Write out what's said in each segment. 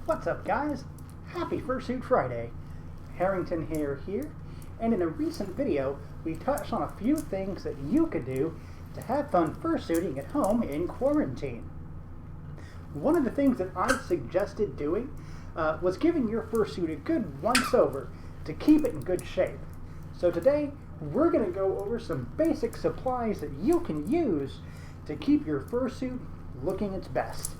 What's up, guys? Happy Fursuit Friday. Harrington here, and in a recent video we touched on a few things that you could do to have fun fursuiting at home in quarantine. One of the things that I suggested doing was giving your fursuit a good once-over to keep it in good shape. So today we're going to go over some basic supplies that you can use to keep your fursuit looking its best.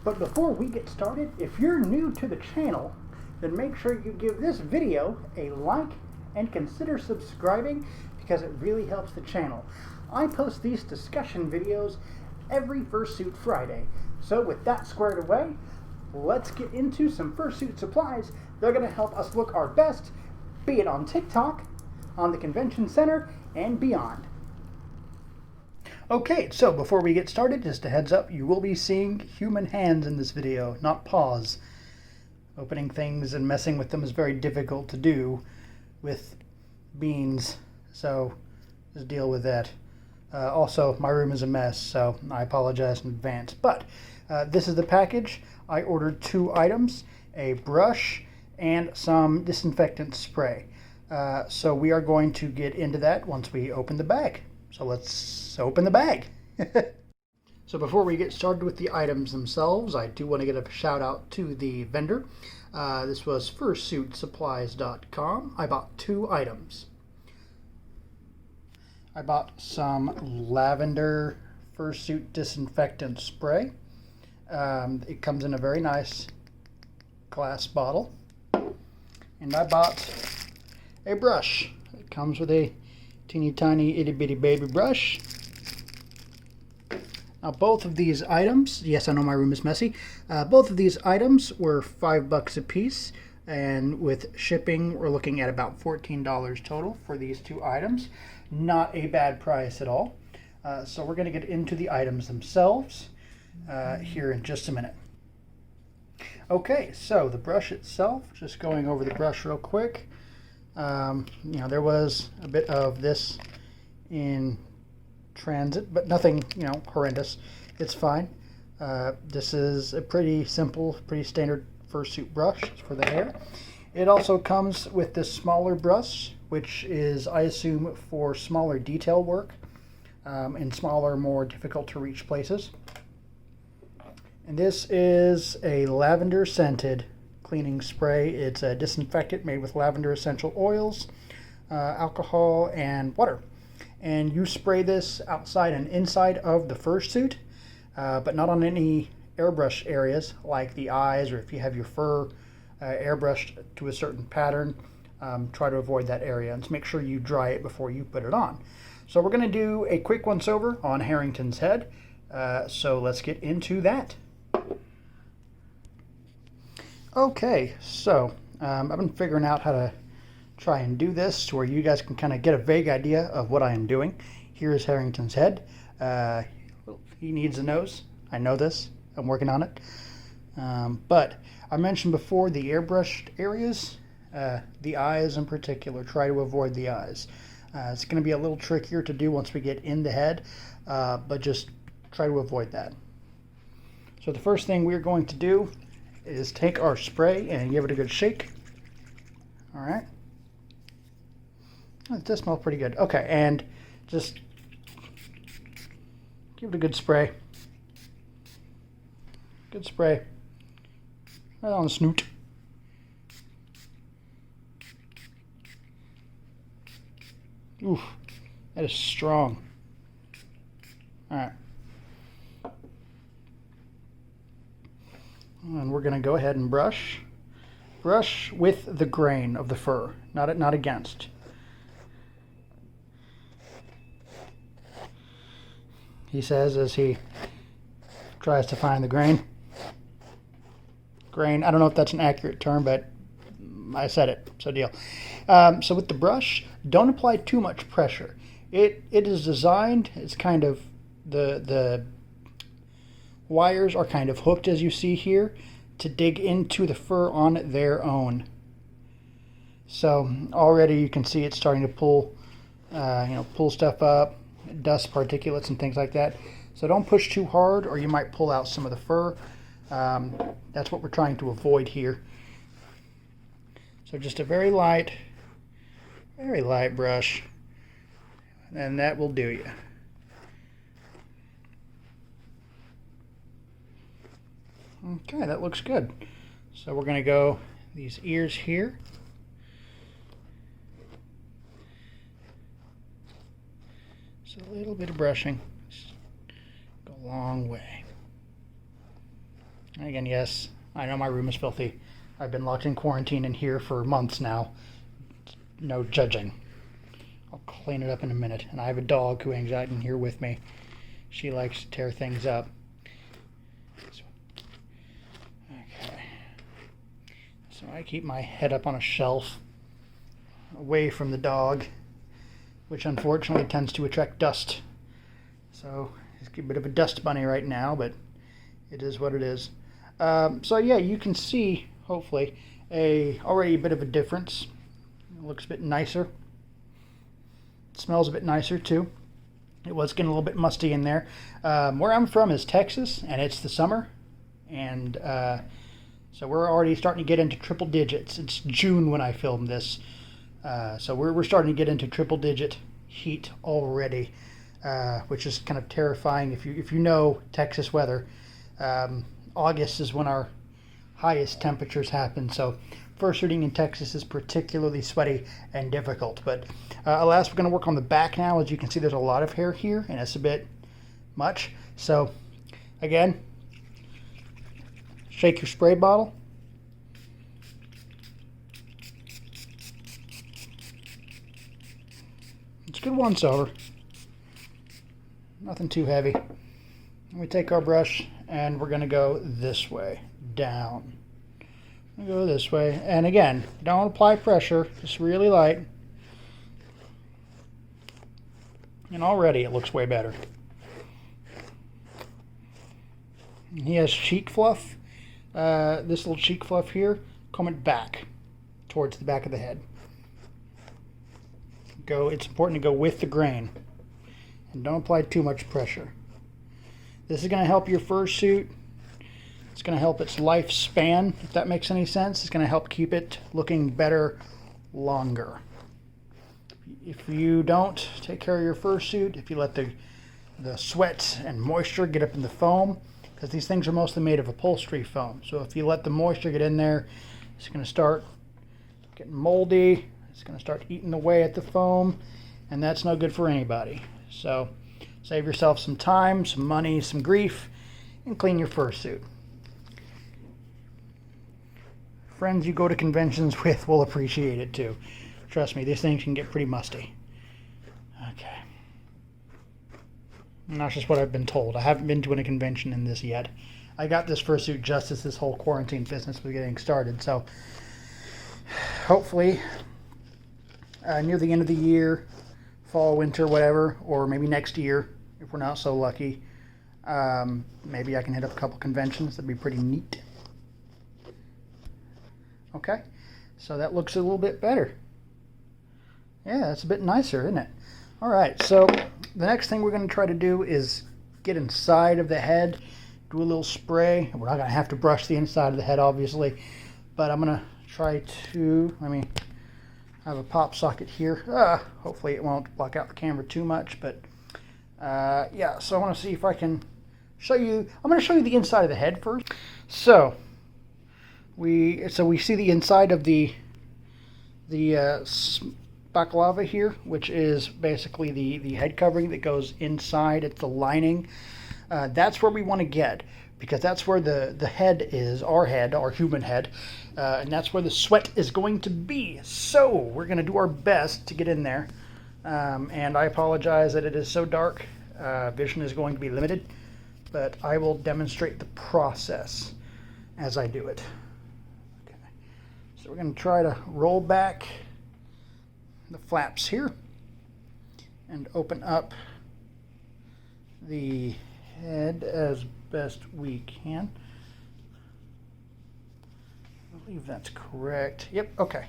But before we get started, if you're new to the channel, then make sure you give this video a like and consider subscribing because it really helps the channel. I post these discussion videos every Fursuit Friday. So with that squared away, let's get into some fursuit supplies. They're going to help us look our best, be it on TikTok, on the convention center, and beyond. Okay, so before we get started, just a heads up, you will be seeing human hands in this video, not paws. Opening things and messing with them is very difficult to do with beans, so just deal with that. Also, my room is a mess, so I apologize in advance. But this is the package. I ordered 2 items, a brush and some disinfectant spray. So we are going to get into that once we open the bag. So let's open the bag. So before we get started with the items themselves, I do want to give a shout out to the vendor. This was FURSUITsupplies.com. I bought 2 items. I bought some lavender fursuit disinfectant spray. It comes in a very nice glass bottle. And I bought a brush. It comes with a teeny tiny itty bitty baby brush. Now both of these items, yes, I know my room is messy, both of these items were $5 a piece, and with shipping we're looking at about $14 total for these 2 items. Not a bad price at all. So we're going to get into the items themselves here in just a minute. Okay, so the brush itself, just going over the brush real quick. There was a bit of this in transit, but nothing, horrendous. It's fine. This is a pretty simple, pretty standard fursuit brush for the hair. It also comes with this smaller brush, which is, I assume, for smaller detail work in smaller, more difficult to reach places. And this is a lavender scented cleaning spray. It's a disinfectant made with lavender essential oils, alcohol, and water. And you spray this outside and inside of the fursuit, but not on any airbrush areas like the eyes, or if you have your fur airbrushed to a certain pattern, try to avoid that area and make sure you dry it before you put it on. So we're going to do a quick once over on Harrington's head, so let's get into that. Okay, so I've been figuring out how to try and do this to where you guys can kind of get a vague idea of what I am doing. Here is Harrington's head. He needs a nose. I know this. I'm working on it. But I mentioned before the airbrushed areas, the eyes in particular. Try to avoid the eyes. It's going to be a little trickier to do once we get in the head, but just try to avoid that. So the first thing we're going to do is take our spray and give it a good shake. All right. It does smell pretty good. Okay, and just give it a good spray. Good spray. Right on the snoot. Oof, that is strong. All right. And we're going to go ahead and brush. Brush with the grain of the fur, not against. He says as he tries to find the grain. Grain, I don't know if that's an accurate term, but I said it, so deal. So with the brush, don't apply too much pressure. It is designed, it's kind of, the wires are kind of hooked, as you see here, to dig into the fur on their own. So already you can see it's starting to pull, pull stuff up, dust particulates and things like that. So don't push too hard or you might pull out some of the fur. That's what we're trying to avoid here. So just a very light brush, and that will do you. Okay, that looks good. So we're going to go these ears here. So a little bit of brushing go a long way. And again, yes, I know my room is filthy. I've been locked in quarantine in here for months now. No judging. I'll clean it up in a minute. And I have a dog who hangs out in here with me. She likes to tear things up. Okay. So I keep my head up on a shelf away from the dog, which unfortunately tends to attract dust. So he's a bit of a dust bunny right now, but it is what it is. So yeah, you can see, hopefully, already a bit of a difference. It looks a bit nicer. It smells a bit nicer too. It was getting a little bit musty in there. Where I'm from is Texas, and it's the summer, and so we're already starting to get into triple digits. It's June when I filmed this, so we're starting to get into triple digit heat already, which is kind of terrifying. If you know Texas weather, August is when our highest temperatures happen. So fursuiting in Texas is particularly sweaty and difficult. But alas, we're going to work on the back now. As you can see, there's a lot of hair here, and it's a bit much. So again, shake your spray bottle. It's a good once over. Nothing too heavy. We take our brush and we're going to go this way, down. Go this way, and again, don't apply pressure, just really light. And already it looks way better. And he has cheek fluff. This little cheek fluff here, comb it back towards the back of the head. It's important to go with the grain, and don't apply too much pressure. This is going to help your fursuit. It's going to help its lifespan, if that makes any sense. It's going to help keep it looking better longer. If you don't take care of your fursuit, if you let the sweat and moisture get up in the foam, because these things are mostly made of upholstery foam, so if you let the moisture get in there, it's going to start getting moldy. It's going to start eating away at the foam, and that's no good for anybody. So save yourself some time, some money, some grief, and clean your fursuit. Friends you go to conventions with will appreciate it too. Trust me, these things can get pretty musty. Okay. And that's just what I've been told. I haven't been to a convention in this yet. I got this fursuit just as this whole quarantine business was getting started. So hopefully near the end of the year, fall, winter, whatever, or maybe next year, if we're not so lucky, maybe I can hit up a couple conventions. That'd be pretty neat. Okay, so that looks a little bit better. Yeah, that's a bit nicer, isn't it? All right, so the next thing we're going to try to do is get inside of the head, do a little spray. We're not going to have to brush the inside of the head, obviously, but I'm going to try to, I have a pop socket here. Hopefully it won't block out the camera too much, but yeah, so I want to see if I can show you. I'm going to show you the inside of the head first. So we see the inside of the baklava here, which is basically the head covering that goes inside. It's the lining. That's where we want to get, because that's where the head is, our human head, and that's where the sweat is going to be. So we're going to do our best to get in there, and I apologize that it is so dark. Vision is going to be limited, but I will demonstrate the process as I do it. Okay. So we're going to try to roll back the flaps here and open up the head as best we can. I believe that's correct. Yep, okay.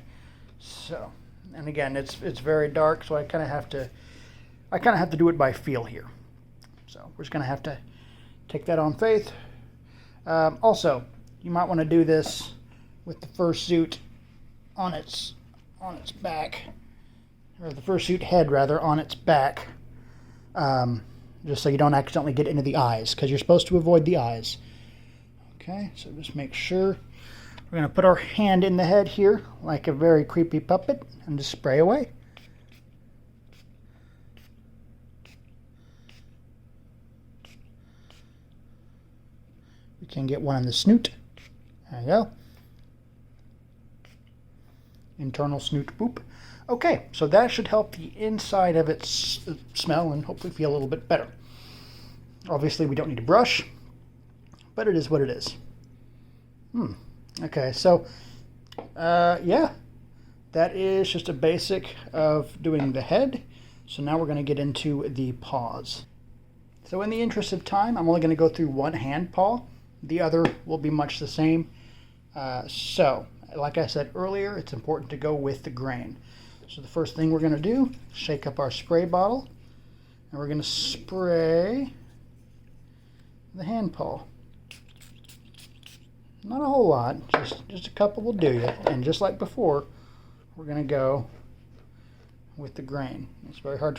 So, and again, it's very dark, so I kind of have to do it by feel here. So we're just going to have to take that on faith Also, you might want to do this with the fursuit on its back, or the fursuit head rather, on its back, just so you don't accidentally get into the eyes, because you're supposed to avoid the eyes. Okay, so just make sure. We're going to put our hand in the head here like a very creepy puppet and just spray away. We can get one in the snoot. There you go. Internal snoot boop. Okay, so that should help the inside of it smell and hopefully feel a little bit better. Obviously, we don't need to brush, but it is what it is. Okay, so yeah, that is just a basic of doing the head. So now we're going to get into the paws. So in the interest of time, I'm only going to go through one hand paw. The other will be much the same. So, like I said earlier, it's important to go with the grain. So the first thing we're going to do, shake up our spray bottle, and we're going to spray the hand paw. Not a whole lot, just a couple will do you. And just like before, we're going to go with the grain. It's very difficult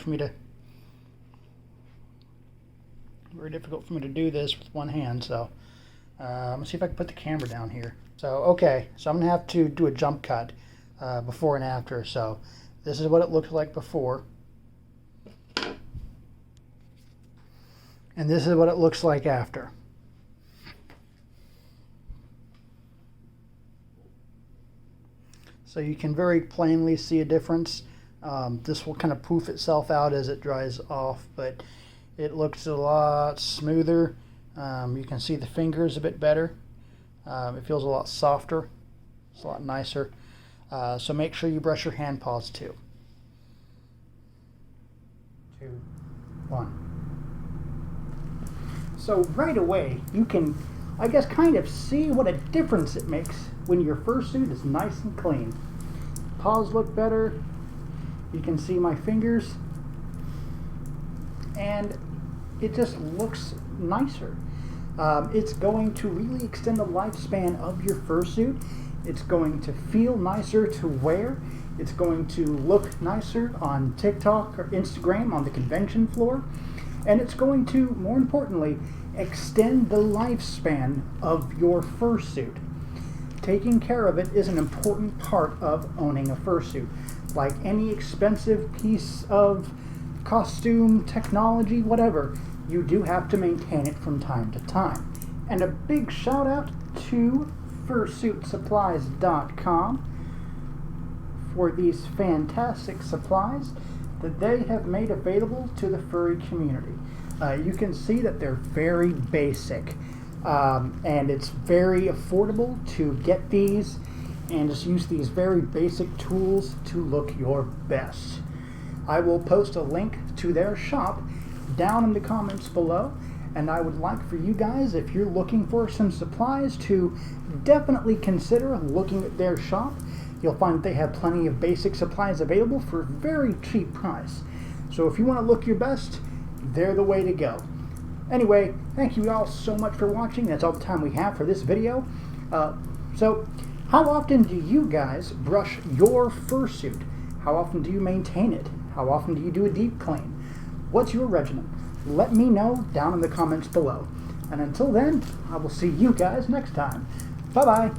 for me to do this with one hand, so I'm going to see if I can put the camera down here. So, okay, so I'm going to have to do a jump cut before and after. So this is what it looked like before. And this is what it looks like after. So you can very plainly see a difference. This will kind of poof itself out as it dries off, but it looks a lot smoother. You can see the fingers a bit better. It feels a lot softer. It's a lot nicer. So make sure you brush your hand paws too. 2, 1. So right away, you can, I guess, kind of see what a difference it makes when your fursuit is nice and clean. Paws look better. You can see my fingers. And it just looks nicer. It's going to really extend the lifespan of your fursuit. It's going to feel nicer to wear. It's going to look nicer on TikTok or Instagram on the convention floor. And it's going to, more importantly, extend the lifespan of your fursuit. Taking care of it is an important part of owning a fursuit. Like any expensive piece of costume, technology, whatever, you do have to maintain it from time to time. And a big shout out to FursuitSupplies.com for these fantastic supplies that they have made available to the furry community. You can see that they're very basic, and it's very affordable to get these and just use these very basic tools to look your best. I will post a link to their shop down in the comments below, and I would like for you guys, if you're looking for some supplies, to definitely consider looking at their shop. You'll find that they have plenty of basic supplies available for a very cheap price. So if you want to look your best, they're the way to go. Anyway, thank you all so much for watching. That's all the time we have for this video. So how often do you guys brush your fursuit? How often do you maintain it? How often do you do a deep clean? What's your regimen? Let me know down in the comments below. And until then, I will see you guys next time. Bye-bye.